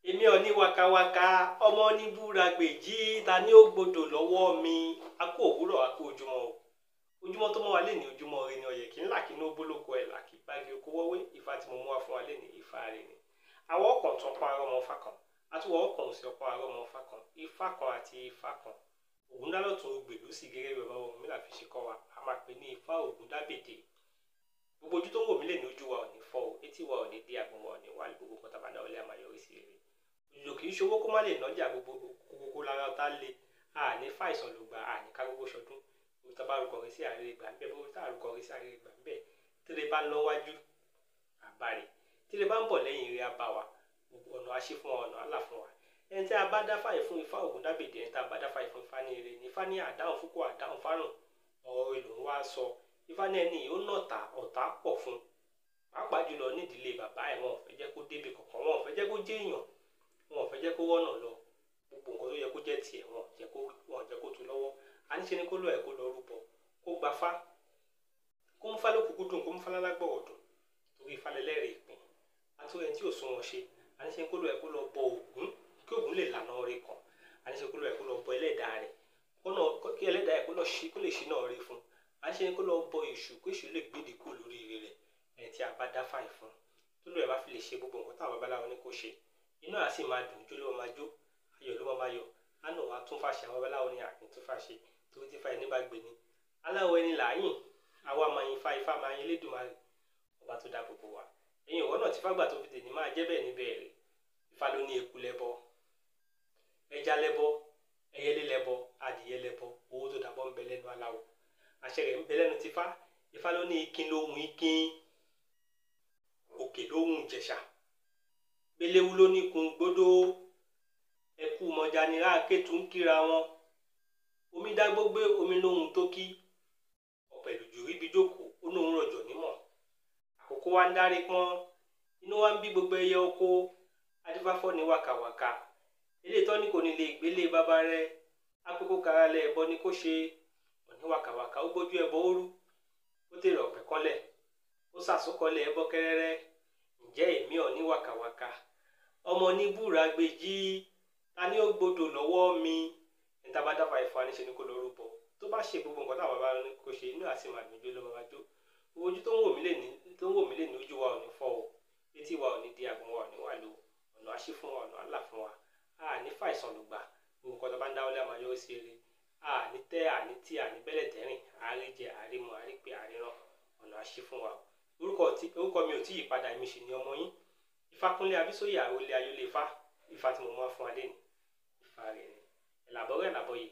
èmi ò ní wakawaka ọmọ ní búragbèjì ta ni ó gbọ́dọ̀ lọ́wọ́ mi. A kú òwúrọ̀, a kú ojúmọ́ o. Ojúmọ́ tó mọ́ wa lé ní ojúmọ́ ire ni ọ̀yẹ̀ kí ńlá kí ní ó bólóko ẹ̀ là kí bági oko wọ́wé. Ifá tí mo mú wá fún wa lé ní Ifá rẹ̀ ni. Àwọn ọkàn tó ọpọ́n arọ́ ọmọ Ifá kan, àtúwọ̀ ọkàn òsì ọpọ́n arọ́ ọmọ Ifá kan, Ifá kan àti Ifá kan. Ògúndálọ́tun ògbèlú sì gẹ́gẹ́ bí ọba Ọ̀rúnmìlà fi ṣe kọ́ wa, a máa pè ní Ifá Ògúndábèdè. Gbogbo ojú tó ń wò mí lé ní ojú wa ò ní fọ́ o, etí wa ò ní dé, agbọ̀n wa ò ní wá, gbogbo nǹkan tàbá náà ó lé àmà yọrí sí rere. Òjò kì í ṣowó kó má lè nájà, gbogbo lára ọ̀tá le, a ní fàìsàn ló gbà, a ní ká gbogbo ṣọdún. Òun tá bá rúkọ rí sí àárẹ̀ ìgbà ń bẹ̀, bó tá rúkọ rí sí àárẹ̀ ìgbà ń bẹ̀. Tẹ́lẹ̀ bá ń lọ wájú àbárẹ̀, tẹ́lẹ̀ bá ń bọ̀ lẹ́yìn eré abá wa, ọ̀nà àṣẹ fún wa, ọ̀nà àlà fún wa. Ẹni tí a bá dá fàyè fún Ifá Ògúndábèdè, ẹni tí a bá dá fàyè fún Ifá ní ire ni. Ifá ní àdáhùn fún kó àdáhùn fárùn, ọ̀rọ̀ èlò ń wá sọ. Ifá ní ẹni ó nọ̀tà ọ̀tá pọ̀ fún, pàápàá jùlọ nídìílé bàbá ẹ̀, wọn ò fẹ́ jẹ́ kó débi kankan, wọn ò fẹ́ jẹ́ kó jẹ́ èèyàn, wọn ò fẹ́ jẹ́ kó wọ́nà lọ. Gbogbo nǹkan tó yẹ kó jẹ́ tiẹ̀, wọn ò jẹ́ kó tu lọ́wọ́. A ní ṣe ni kó lọ ẹ̀ kó lọ rúbọ, kó gba fá, kó mú fá lókùnkùn dùn, kó mú fá lálágbọ̀wọ̀ dùn, torí Ifá lẹ́lẹ́rìí ìpín. Àtúrò ẹni tí ò sún wọn ṣe, a ní ṣe kó lọ ẹ̀ kó lọ bọ Ògún, kí Ògún lè lànà orí kan. A ní ṣe kó lọ ẹ̀ kó lọ bọ ẹlẹ́dàá rẹ̀, kí ẹlẹ́dàá ẹ̀ kó lè ṣí náà rí fún. A ní ṣe kó lọ bọ Èṣù, kó Èṣù lè gbédè kó lórí ire rẹ̀. Ẹni tí a bá dá fàyè fún, tó lóye bá fi lè ṣe gbogbo nǹkan táwọn babaláwo ní kó ṣe, inú àá sì máa dùn, jó ló máa jó, ayọ̀ ló máa yọ̀. Á nà wá tún fàṣẹ, àwọn babaláwo ní àkín tún fàṣẹ, torí tí fàyè ní bá gbé ni. Aláwọ̀ ẹni làáyìn, àwa máa yin Ifá máa yin Elédùmarè, ọba tó dá gbogbo wa. Ẹ̀yin ọ̀rọ̀ náà tí fágbà tó fi tèmi máa jẹ́ bẹ́ẹ̀ níbẹ̀ rẹ̀. Ifá ló ní eku lẹ́bọ, ẹja lẹ́bọ, ẹyẹlé lẹ́bọ, adìyẹ lẹ́bọ, owó tó dàbọ̀ ń bẹ lẹ́nu aláwọ̀. Àṣẹ rẹ̀ ń bẹ lẹ́nu ti Ifá. Ifá ló ní ikin lóhun ikin, òkè lóhun Ìjẹ̀ṣà, gbéléwú ló ní kun gbódó, ẹkú mọ̀já ni ráàké tún kíra wọn. Omi dágbógbé omi lóhun tó kí, ọ̀pẹ̀lùjù ríbi jókòó, ó lóhun rọ̀jọ̀ nímọ̀. Àkókò wa ń dárí pọ́n, inú wa ń bí gbogbo ẹyẹ oko, adífáfọ́ ní wàkàwàkà. Ilé tọ́ ní kò ní lè gbélé bàbá rẹ̀, akókó karalẹ̀ ẹbọ ni kó ṣe. Òní wàkàwàkà ó gbójú ẹbọ òru, ó tèrè ọ̀pẹ kọ́lẹ̀, ó sàsókọ́lẹ̀ ẹbọ kẹrẹrẹ. Ǹjẹ́ èmi ò ní wàkàwàkà ọmọ ní búragbèjì, ta ni ó gbọ́dọ̀ lọ́wọ́ mi. Ẹni tá bá dá fàyè fún, a ní ṣe ni kó lọ rúbọ. Tó bá ṣe gbogbo nǹkan táwọn bàbá ní kó ṣe, inú àti máa dùn, jó ló máa jó. Ojú tó ń wò mí lé ní ojú wa ò ní fọ́ o, etí wa ò ní di, agbọ̀n wa ò ní wà lò, ọ̀nà àṣẹ fún wa, ọ̀nà àlà fún wa. A ní fàìsàn ló gbà, gbogbo nǹkan tó bá ń dáwọ́lé àmà yọrí sí rere. A ní tẹ́, a ní tí, a ní bẹ́lẹ̀ tẹ́rìn, àárí jẹ, àárí mu, àárí pé, àárí rán, ọ̀nà àṣẹ fún wa. Orúkọ mi ò tí yí padà, èmi sì ni ọmọ yín Ifákúnlé Abísóyè Àrólé Ayólé Ifá. Ifá tí mo mú wá fún wa lé ní Ifá rẹ̀ ni. Ẹ̀làbọ̀rẹ́ ẹ̀làbọ̀yè.